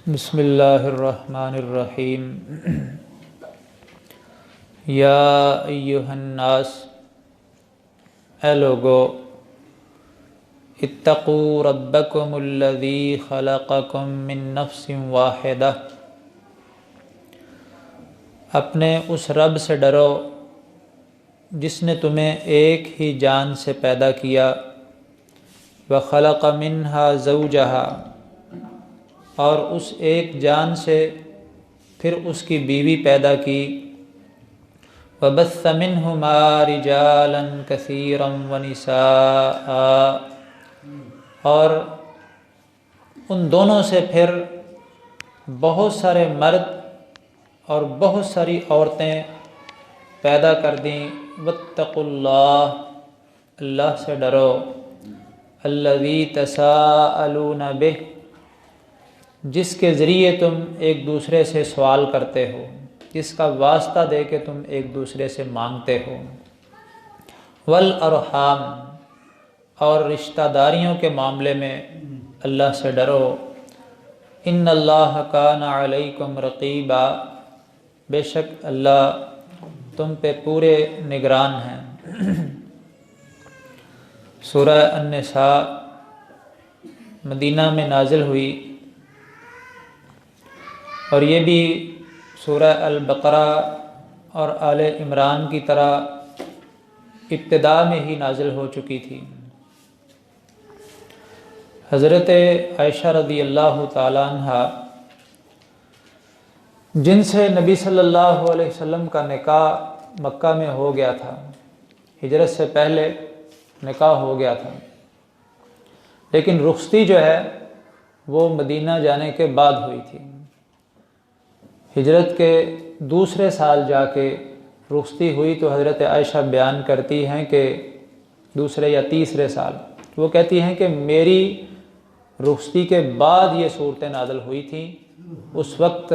بسم اللہ الرحمن الرحیم یا ایہا الناس، اے لوگو، اتقوا ربکم الذی خلقکم من نفس واحدہ، اپنے اس رب سے ڈرو جس نے تمہیں ایک ہی جان سے پیدا کیا، وخلق منہا زوجہا، اور اس ایک جان سے پھر اس کی بیوی پیدا کی، وبث منہما رجالا کثیرا ونساء، اور ان دونوں سے پھر بہت سارے مرد اور بہت ساری عورتیں پیدا کر دیں۔ واتقوا اللہ، اللہ سے ڈرو، الذی تساءلون بہ، جس کے ذریعے تم ایک دوسرے سے سوال کرتے ہو، جس کا واسطہ دے کے تم ایک دوسرے سے مانگتے ہو، والارحام، اور رشتہ داریوں کے معاملے میں اللہ سے ڈرو، ان اللہ کان علیکم رقیبا، بے شک اللہ تم پہ پورے نگران ہیں۔ سورہ النساء مدینہ میں نازل ہوئی، اور یہ بھی سورہ البقرہ اور آل عمران کی طرح ابتدا میں ہی نازل ہو چکی تھی۔ حضرت عائشہ رضی اللہ تعالیٰ عنہ، جن سے نبی صلی اللہ علیہ وسلم کا نکاح مکہ میں ہو گیا تھا، ہجرت سے پہلے نکاح ہو گیا تھا، لیکن رخصتی جو ہے وہ مدینہ جانے کے بعد ہوئی تھی۔ ہجرت کے دوسرے سال جا کے رخصتی ہوئی، تو حضرت عائشہ بیان کرتی ہیں کہ دوسرے یا تیسرے سال، وہ کہتی ہیں کہ میری رخصتی کے بعد یہ صورتیں نازل ہوئی تھیں، اس وقت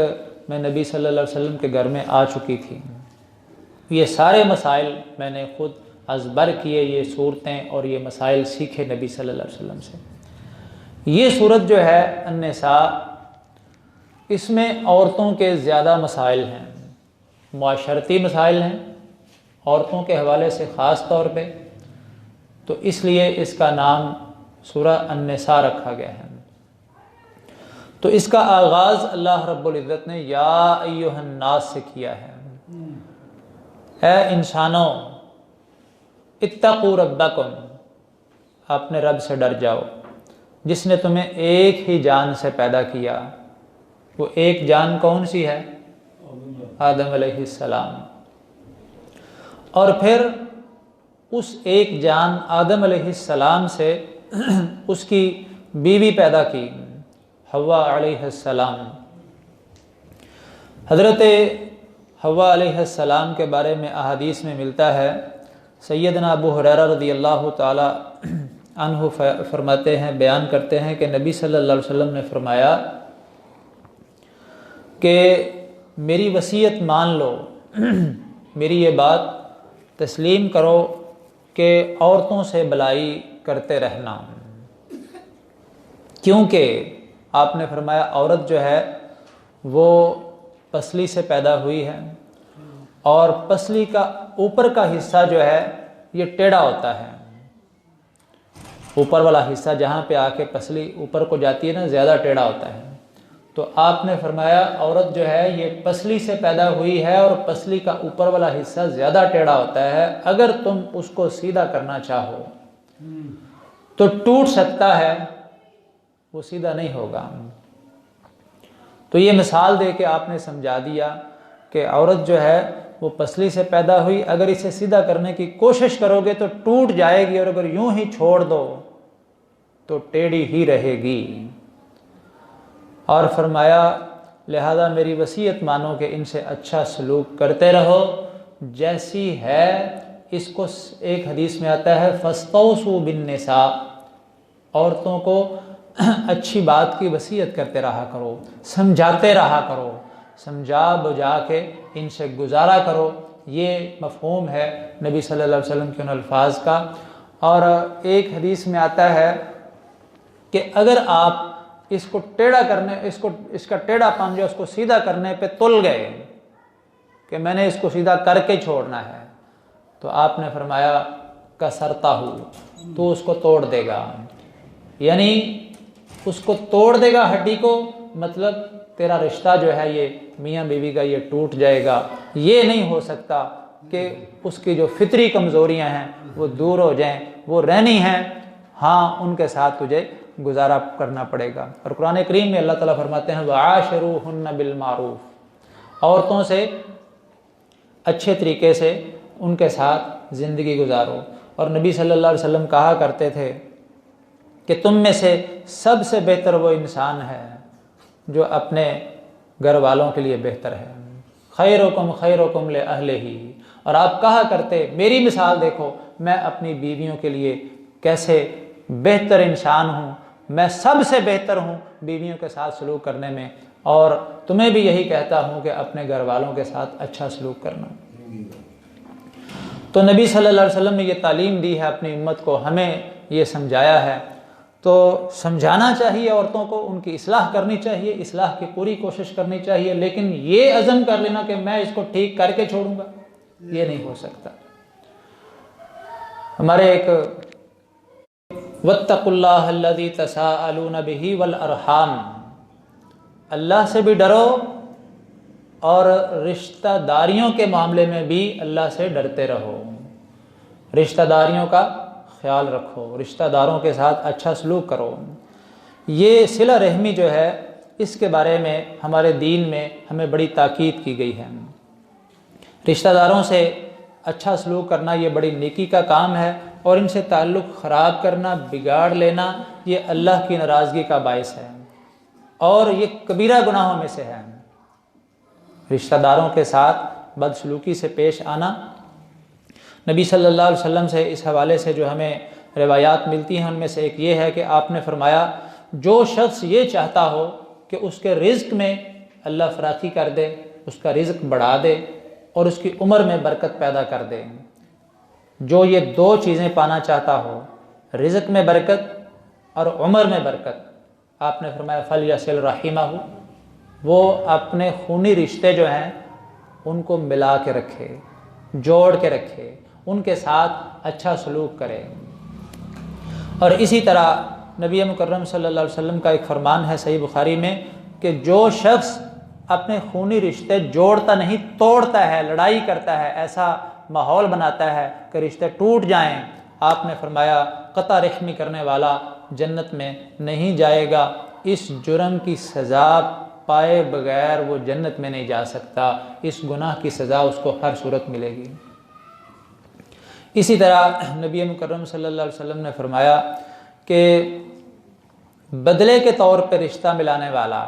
میں نبی صلی اللہ علیہ وسلم کے گھر میں آ چکی تھی، یہ سارے مسائل میں نے خود ازبر کیے، یہ صورتیں اور یہ مسائل سیکھے نبی صلی اللہ علیہ وسلم سے۔ یہ صورت جو ہے النساء، اس میں عورتوں کے زیادہ مسائل ہیں، معاشرتی مسائل ہیں عورتوں کے حوالے سے خاص طور پہ، تو اس لیے اس کا نام سورہ النساء رکھا گیا ہے۔ تو اس کا آغاز اللہ رب العزت نے یا ایہا الناس سے کیا ہے، اے انسانوں، اتقوا ربکم، اپنے رب سے ڈر جاؤ جس نے تمہیں ایک ہی جان سے پیدا کیا۔ وہ ایک جان کون سی ہے؟ آدم علیہ السلام۔ اور پھر اس ایک جان آدم علیہ السلام سے اس کی بیوی پیدا کی، حوا علیہ السلام۔ حضرت حوا علیہ السلام کے بارے میں احادیث میں ملتا ہے، سیدنا ابو ہریرہ رضی اللہ تعالی عنہ فرماتے ہیں، بیان کرتے ہیں کہ نبی صلی اللہ علیہ وسلم نے فرمایا کہ میری وصیت مان لو، میری یہ بات تسلیم کرو کہ عورتوں سے بلائی کرتے رہنا، کیونکہ آپ نے فرمایا عورت جو ہے وہ پسلی سے پیدا ہوئی ہے، اور پسلی کا اوپر کا حصہ جو ہے یہ ٹیڑھا ہوتا ہے، اوپر والا حصہ جہاں پہ آ کے پسلی اوپر کو جاتی ہے نا، زیادہ ٹیڑھا ہوتا ہے۔ تو آپ نے فرمایا عورت جو ہے یہ پسلی سے پیدا ہوئی ہے، اور پسلی کا اوپر والا حصہ زیادہ ٹیڑھا ہوتا ہے، اگر تم اس کو سیدھا کرنا چاہو تو ٹوٹ سکتا ہے، وہ سیدھا نہیں ہوگا۔ تو یہ مثال دے کے آپ نے سمجھا دیا کہ عورت جو ہے وہ پسلی سے پیدا ہوئی، اگر اسے سیدھا کرنے کی کوشش کرو گے تو ٹوٹ جائے گی، اور اگر یوں ہی چھوڑ دو تو ٹیڑھی ہی رہے گی۔ اور فرمایا لہذا میری وصیت مانو کہ ان سے اچھا سلوک کرتے رہو جیسی ہے۔ اس کو ایک حدیث میں آتا ہے فاستوصوا بالنساء، عورتوں کو اچھی بات کی وصیت کرتے رہا کرو، سمجھاتے رہا کرو، سمجھا بجھا کے ان سے گزارا کرو، یہ مفہوم ہے نبی صلی اللہ علیہ وسلم کے ان الفاظ کا۔ اور ایک حدیث میں آتا ہے کہ اگر آپ اس کو ٹیڑھا کرنے، اس کا ٹیڑھا پن جو اس کو سیدھا کرنے پہ تل گئے کہ میں نے اس کو سیدھا کر کے چھوڑنا ہے، تو آپ نے فرمایا کسرتا ہو، تو اس کو توڑ دے گا، یعنی اس کو توڑ دے گا ہڈی کو، مطلب تیرا رشتہ جو ہے یہ میاں بیوی کا یہ ٹوٹ جائے گا۔ یہ نہیں ہو سکتا کہ اس کی جو فطری کمزوریاں ہیں وہ دور ہو جائیں، وہ رہنی ہیں، ہاں ان کے ساتھ تجھے گزارا کرنا پڑے گا۔ اور قرآن کریم میں اللہ تعالیٰ فرماتے ہیں وَعَاشِرُوهُنَّ بِالْمَعْرُوفِ، عورتوں سے اچھے طریقے سے ان کے ساتھ زندگی گزارو۔ اور نبی صلی اللہ علیہ وسلم کہا کرتے تھے کہ تم میں سے سب سے بہتر وہ انسان ہے جو اپنے گھر والوں کے لیے بہتر ہے، خیرکم خیرکم لأہلہ۔ اور آپ کہا کرتے میری مثال دیکھو، میں اپنی بیویوں کے لیے کیسے بہتر انسان ہوں، میں سب سے بہتر ہوں بیویوں کے ساتھ سلوک کرنے میں، اور تمہیں بھی یہی کہتا ہوں کہ اپنے گھر والوں کے ساتھ اچھا سلوک کرنا۔ تو نبی صلی اللہ علیہ وسلم نے یہ تعلیم دی ہے اپنی امت کو، ہمیں یہ سمجھایا ہے، تو سمجھانا چاہیے عورتوں کو، ان کی اصلاح کرنی چاہیے، اصلاح کی پوری کوشش کرنی چاہیے، لیکن یہ عزم کر لینا کہ میں اس کو ٹھیک کر کے چھوڑوں گا، یہ نہیں ہو سکتا۔ ہمارے ایک وَاتَّقُوا اللَّهَ الَّذِي تَسَاءَلُونَ بِهِ وَالْأَرْحَامَ، اللہ سے بھی ڈرو اور رشتہ داریوں کے معاملے میں بھی اللہ سے ڈرتے رہو، رشتہ داریوں کا خیال رکھو، رشتہ داروں کے ساتھ اچھا سلوک کرو۔ یہ صلہ رحمی جو ہے اس کے بارے میں ہمارے دین میں ہمیں بڑی تاکید کی گئی ہے۔ رشتہ داروں سے اچھا سلوک کرنا یہ بڑی نیکی کا کام ہے، اور ان سے تعلق خراب کرنا، بگاڑ لینا، یہ اللہ کی ناراضگی کا باعث ہے، اور یہ کبیرہ گناہوں میں سے ہے۔ رشتہ داروں کے ساتھ بدسلوکی سے پیش آنا، نبی صلی اللہ علیہ وسلم سے اس حوالے سے جو ہمیں روایات ملتی ہیں ان میں سے ایک یہ ہے کہ آپ نے فرمایا جو شخص یہ چاہتا ہو کہ اس کے رزق میں اللہ فراخی کر دے، اس کا رزق بڑھا دے اور اس کی عمر میں برکت پیدا کر دے، جو یہ دو چیزیں پانا چاہتا ہو، رزق میں برکت اور عمر میں برکت، آپ نے فرمایا فَلْيَصِلْ رَحِمَهُ، وہ اپنے خونی رشتے جو ہیں ان کو ملا کے رکھے، جوڑ کے رکھے، ان کے ساتھ اچھا سلوک کرے۔ اور اسی طرح نبی مکرم صلی اللہ علیہ وسلم کا ایک فرمان ہے صحیح بخاری میں کہ جو شخص اپنے خونی رشتے جوڑتا نہیں، توڑتا ہے، لڑائی کرتا ہے، ایسا ماحول بناتا ہے کہ رشتے ٹوٹ جائیں، آپ نے فرمایا قطع رحمی کرنے والا جنت میں نہیں جائے گا، اس جرم کی سزا پائے بغیر وہ جنت میں نہیں جا سکتا، اس گناہ کی سزا اس کو ہر صورت ملے گی۔ اسی طرح نبی مکرم صلی اللہ علیہ وسلم نے فرمایا کہ بدلے کے طور پہ رشتہ ملانے والا،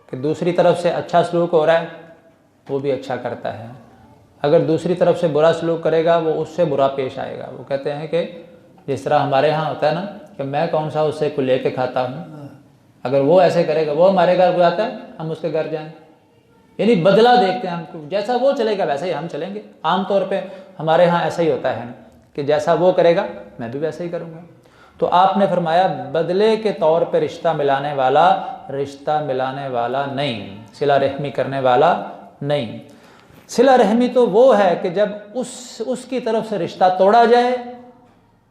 کہ دوسری طرف سے اچھا سلوک ہو رہا ہے وہ بھی اچھا کرتا ہے، اگر دوسری طرف سے برا سلوک کرے گا وہ اس سے برا پیش آئے گا۔ وہ کہتے ہیں کہ جس طرح ہمارے ہاں ہوتا ہے نا کہ میں کون سا اس سے کو لے کے کھاتا ہوں، اگر وہ ایسے کرے گا، وہ ہمارے گھر کو آتا ہے ہم اس کے گھر جائیں، یعنی بدلہ دیکھتے ہیں ہم، جیسا وہ چلے گا ویسے ہی ہم چلیں گے۔ عام طور پہ ہمارے ہاں ایسا ہی ہوتا ہے کہ جیسا وہ کرے گا میں بھی ویسا ہی کروں گا۔ تو آپ نے فرمایا بدلے کے طور پہ رشتہ ملانے والا نہیں، صلہ رحمی کرنے والا نہیں۔ صلہ رحمی تو وہ ہے کہ جب اس کی طرف سے رشتہ توڑا جائے،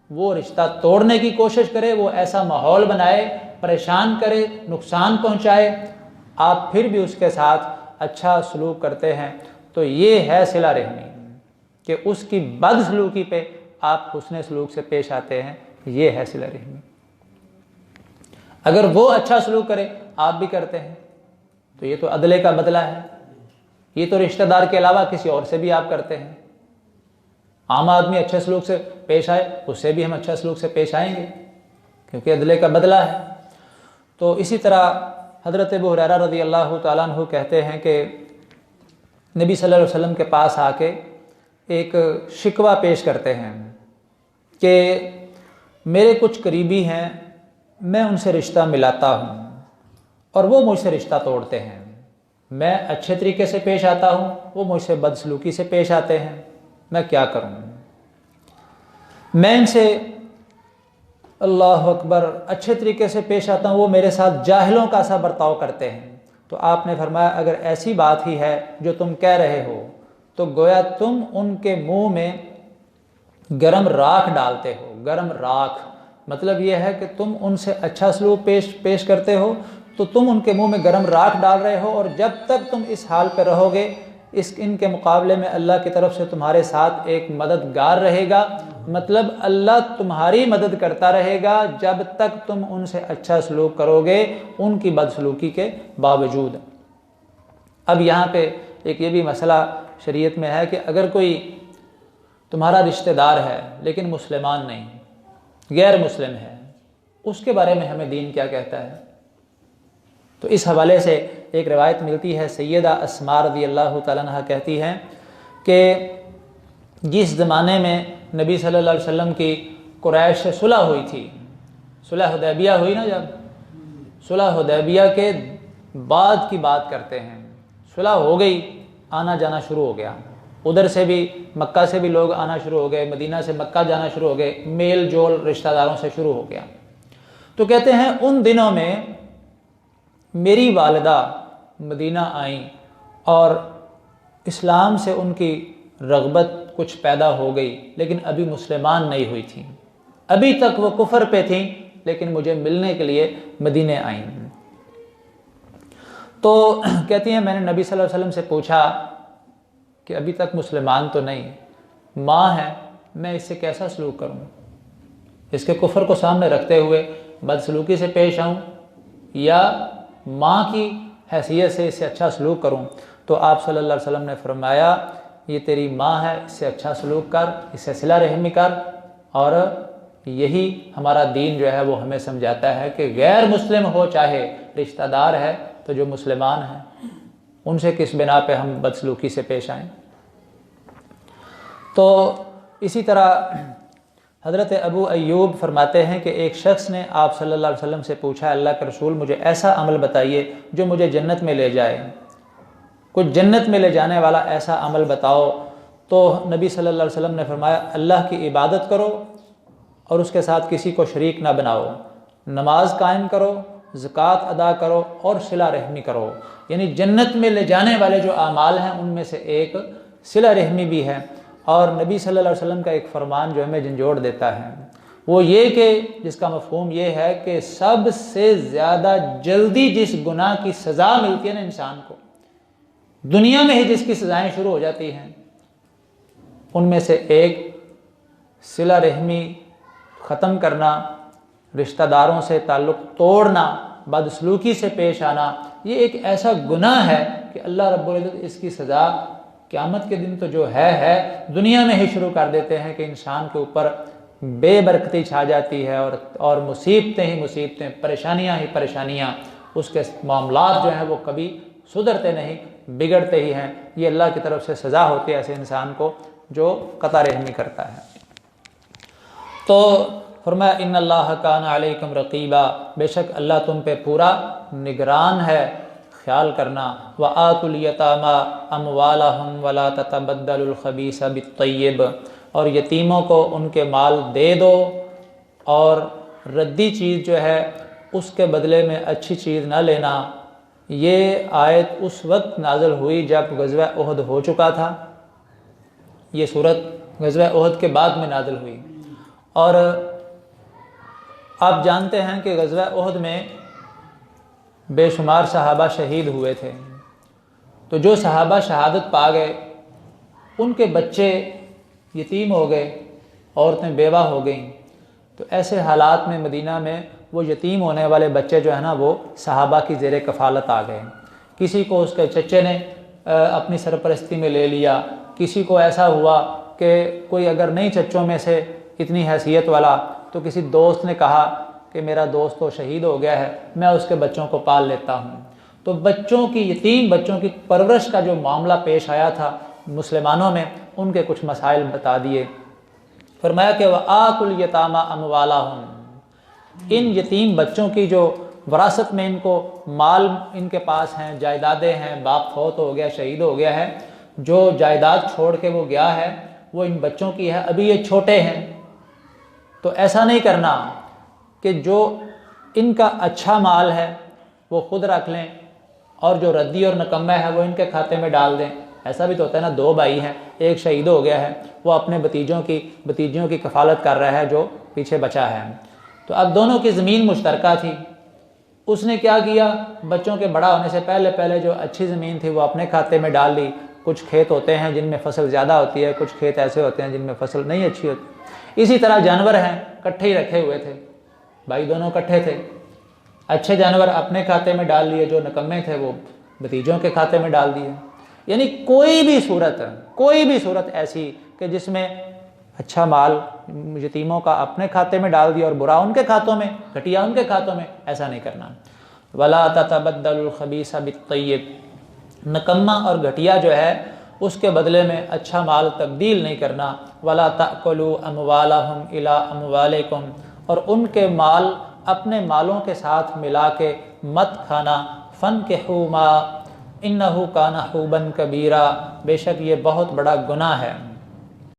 وہ رشتہ توڑنے کی کوشش کرے، وہ ایسا ماحول بنائے، پریشان کرے، نقصان پہنچائے، آپ پھر بھی اس کے ساتھ اچھا سلوک کرتے ہیں، تو یہ ہے صلہ رحمی، کہ اس کی بد سلوکی پہ آپ حسن سلوک سے پیش آتے ہیں، یہ ہے صلہ رحمی۔ اگر وہ اچھا سلوک کرے آپ بھی کرتے ہیں تو یہ تو عدلے کا بدلہ ہے، یہ تو رشتہ دار کے علاوہ کسی اور سے بھی آپ کرتے ہیں۔ عام آدمی اچھے سلوک سے پیش آئے اس سے بھی ہم اچھا سلوک سے پیش آئیں گے، کیونکہ عدلے کا بدلہ ہے۔ تو اسی طرح حضرت ابو ہریرہ رضی اللہ تعالیٰ عنہ کہتے ہیں کہ نبی صلی اللہ علیہ وسلم کے پاس آ کے ایک شکوہ پیش کرتے ہیں کہ میرے کچھ قریبی ہیں، میں ان سے رشتہ ملاتا ہوں اور وہ مجھ سے رشتہ توڑتے ہیں، میں اچھے طریقے سے پیش آتا ہوں، وہ مجھ سے بدسلوکی سے پیش آتے ہیں، میں کیا کروں؟ میں ان سے اللہ اکبر اچھے طریقے سے پیش آتا ہوں، وہ میرے ساتھ جاہلوں کا سا برتاؤ کرتے ہیں۔ تو آپ نے فرمایا اگر ایسی بات ہی ہے جو تم کہہ رہے ہو تو گویا تم ان کے منہ میں گرم راکھ ڈالتے ہو۔ گرم راکھ مطلب یہ ہے کہ تم ان سے اچھا سلوک پیش کرتے ہو تو تم ان کے منہ میں گرم راکھ ڈال رہے ہو، اور جب تک تم اس حال پہ رہو گے ان کے مقابلے میں اللہ کی طرف سے تمہارے ساتھ ایک مددگار رہے گا، مطلب اللہ تمہاری مدد کرتا رہے گا جب تک تم ان سے اچھا سلوک کرو گے ان کی بدسلوکی کے باوجود۔ اب یہاں پہ ایک یہ بھی مسئلہ شریعت میں ہے کہ اگر کوئی تمہارا رشتہ دار ہے لیکن مسلمان نہیں، غیر مسلم ہے، اس کے بارے میں ہمیں دین کیا کہتا ہے؟ تو اس حوالے سے ایک روایت ملتی ہے، سیدہ اسماء رضی اللہ تعالیٰ عنہ کہتی ہیں کہ جس زمانے میں نبی صلی اللہ علیہ وسلم کی قریش سے صلح ہوئی تھی، صلح حدیبیہ ہوئی نا، جب صلح حدیبیہ کے بعد کی بات کرتے ہیں، صلح ہو گئی، آنا جانا شروع ہو گیا، ادھر سے بھی مکہ سے بھی لوگ آنا شروع ہو گئے، مدینہ سے مکہ جانا شروع ہو گئے، میل جول رشتہ داروں سے شروع ہو گیا۔ تو کہتے ہیں ان دنوں میں میری والدہ مدینہ آئیں اور اسلام سے ان کی رغبت کچھ پیدا ہو گئی، لیکن ابھی مسلمان نہیں ہوئی تھیں، ابھی تک وہ کفر پہ تھیں، لیکن مجھے ملنے کے لیے مدینے آئیں۔ تو کہتی ہیں میں نے نبی صلی اللہ علیہ وسلم سے پوچھا کہ ابھی تک مسلمان تو نہیں، ماں ہے، میں اس سے کیسا سلوک کروں؟ اس کے کفر کو سامنے رکھتے ہوئے بدسلوکی سے پیش آؤں یا ماں کی حیثیت سے اس سے اچھا سلوک کروں؟ تو آپ صلی اللہ علیہ وسلم نے فرمایا یہ تیری ماں ہے، اس سے اچھا سلوک کر، اس سے صلہ رحمی کر، اور یہی ہمارا دین جو ہے وہ ہمیں سمجھاتا ہے کہ غیر مسلم ہو چاہے رشتہ دار ہے تو جو مسلمان ہیں ان سے کس بنا پہ ہم بدسلوکی سے پیش آئیں۔ تو اسی طرح حضرت ابو ایوب فرماتے ہیں کہ ایک شخص نے آپ صلی اللہ علیہ وسلم سے پوچھا اللہ کے رسول مجھے ایسا عمل بتائیے جو مجھے جنت میں لے جائے، کچھ جنت میں لے جانے والا ایسا عمل بتاؤ۔ تو نبی صلی اللہ علیہ وسلم نے فرمایا اللہ کی عبادت کرو اور اس کے ساتھ کسی کو شریک نہ بناؤ، نماز قائم کرو، زکوٰۃ ادا کرو اور صلہ رحمی کرو۔ یعنی جنت میں لے جانے والے جو اعمال ہیں ان میں سے ایک صلہ رحمی بھی ہے۔ اور نبی صلی اللہ علیہ وسلم کا ایک فرمان جو ہمیں جھنجھوڑ دیتا ہے وہ یہ کہ جس کا مفہوم یہ ہے کہ سب سے زیادہ جلدی جس گناہ کی سزا ملتی ہے نا انسان کو، دنیا میں ہی جس کی سزائیں شروع ہو جاتی ہیں، ان میں سے ایک صلہ رحمی ختم کرنا، رشتہ داروں سے تعلق توڑنا، بدسلوکی سے پیش آنا، یہ ایک ایسا گناہ ہے کہ اللہ رب العزت اس کی سزا قیامت کے دن تو جو ہے دنیا میں ہی شروع کر دیتے ہیں کہ انسان کے اوپر بے برکتی چھا جاتی ہے اور مصیبتیں ہی مصیبتیں، پریشانیاں ہی پریشانیاں، اس کے معاملات جو ہیں وہ کبھی سدھرتے نہیں، بگڑتے ہی ہیں۔ یہ اللہ کی طرف سے سزا ہوتی ہے ایسے انسان کو جو قطع رحمی کرتا ہے۔ تو فرمایا ان اللہ کان علیکم رقیبا، بے شک اللہ تم پہ پورا نگران ہے، خیال کرنا۔ وآتوا الیتامی اموالہم ولا تتبدلوا الخبیث بالطیب، اور یتیموں کو ان کے مال دے دو اور ردی چیز جو ہے اس کے بدلے میں اچھی چیز نہ لینا۔ یہ آیت اس وقت نازل ہوئی جب غزوہ احد ہو چکا تھا، یہ صورت غزوہ احد کے بعد میں نازل ہوئی، اور آپ جانتے ہیں کہ غزوہ احد میں بے شمار صحابہ شہید ہوئے تھے، تو جو صحابہ شہادت پا گئے ان کے بچے یتیم ہو گئے، عورتیں بیوہ ہو گئیں۔ تو ایسے حالات میں مدینہ میں وہ یتیم ہونے والے بچے جو ہیں نا وہ صحابہ کی زیر کفالت آ گئے۔ کسی کو اس کے چچے نے اپنی سرپرستی میں لے لیا، کسی کو ایسا ہوا کہ کوئی اگر نہیں چچوں میں سے اتنی حیثیت والا تو کسی دوست نے کہا کہ میرا دوست تو شہید ہو گیا ہے، میں اس کے بچوں کو پال لیتا ہوں۔ تو بچوں کی، یتیم بچوں کی پرورش کا جو معاملہ پیش آیا تھا مسلمانوں میں، ان کے کچھ مسائل بتا دیے۔ فرمایا کہ وآتوا الیتامی اموالہم، ان یتیم بچوں کی جو وراثت میں ان کو مال ان کے پاس ہیں، جائیدادیں ہیں، باپ فوت ہو گیا، شہید ہو گیا ہے، جو جائیداد چھوڑ کے وہ گیا ہے وہ ان بچوں کی ہے، ابھی یہ چھوٹے ہیں۔ تو ایسا نہیں کرنا کہ جو ان کا اچھا مال ہے وہ خود رکھ لیں اور جو ردی اور نکمہ ہے وہ ان کے کھاتے میں ڈال دیں۔ ایسا بھی تو ہوتا ہے نا، 2 بھائی ہیں، ایک شہید ہو گیا ہے، وہ اپنے بھتیجوں کی کفالت کر رہا ہے جو پیچھے بچا ہے، تو اب دونوں کی زمین مشترکہ تھی۔ اس نے کیا کیا، بچوں کے بڑا ہونے سے پہلے جو اچھی زمین تھی وہ اپنے کھاتے میں ڈال لی۔ کچھ کھیت ہوتے ہیں جن میں فصل زیادہ ہوتی ہے، کچھ کھیت ایسے ہوتے ہیں جن میں فصل نہیں اچھی ہوتی۔ اسی طرح جانور ہیں، کٹھے ہی رکھے ہوئے تھے، بھائی دونوں کٹھے تھے، اچھے جانور اپنے کھاتے میں ڈال لیے، جو نکمے تھے وہ بھتیجوں کے کھاتے میں ڈال دیے۔ یعنی کوئی بھی صورت ایسی کہ جس میں اچھا مال یتیموں کا اپنے کھاتے میں ڈال دیا اور برا ان کے کھاتوں میں، گھٹیا ان کے کھاتوں میں، ایسا نہیں کرنا۔ وَلَا تَتَبَدَّلُوا الْخَبِيثَ بِالطَّيِّبِ، نکما اور گھٹیا جو ہے اس کے بدلے میں اچھا مال تبدیل نہیں کرنا۔ وَلَا تَأْكُلُوا أَمْوَالَهُمْ إِلَىٰ أَمْوَالِكُمْ، اور ان کے مال اپنے مالوں کے ساتھ ملا کے مت کھانا۔ فَانكِحُوا مَا إِنَّهُ كَانَ حُوبًا كَبِيرًا، بے شک یہ بہت بڑا گناہ ہے۔